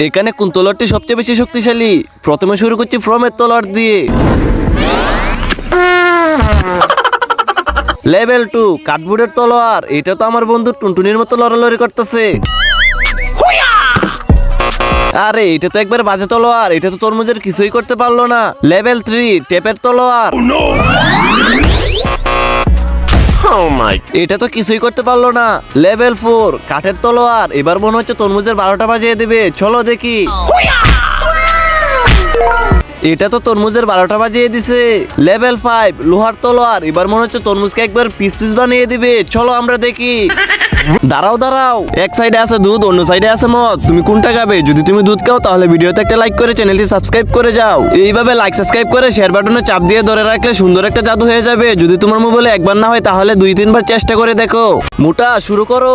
এখানে কোন তলোয়ারটি সবচেয়ে বেশি শক্তিশালী? প্রথমে শুরু করছি ফ্রমের তলোয়ার দিয়ে। লেভেল 2 কাঠবোর্ডের তলোয়ার। এটা তো আমার বন্ধু টুনটুনির মতো লড়ালড়ি করতেছে। আরে এটা তো একবার বাজে তলোয়ার, এটা তো তরমুজের কিছুই করতে পারলো না। লেভেল 3 টেপের তলোয়ার। এটা তো কিছুই করতে পারলো না। লেভেল 4 কাঠের তলোয়ার। এবার মনে হচ্ছে তরমুজের 12টা বাজিয়ে দেবে, চলো দেখি। এটা তো তরমুজের 12টা বাজিয়ে দিছে। লেভেল 5 লোহার তলোয়ার। এবার মনে হচ্ছে তরমুজকে একবার পিস পিস বানিয়ে দিবে, চলো আমরা দেখি। দাঁড়াও দাঁড়াও, এক সাইডে আছে দুধ, অন্য সাইডে আছে মদ, তুমি কোনটা খাবে? যদি তুমি দুধ খাও তাহলে ভিডিওতে একটা লাইক করে চ্যানেলটি সাবস্ক্রাইব করে যাও। এইভাবে লাইক সাবস্ক্রাইব করে শেয়ার বাটনে চাপ দিয়ে ধরে রাখলে সুন্দর একটা জাদু হয়ে যাবে। যদি তোমার মোবাইলে একবার না হয় তাহলে 2-3 বার চেষ্টা করে দেখো। মোটা শুরু করো।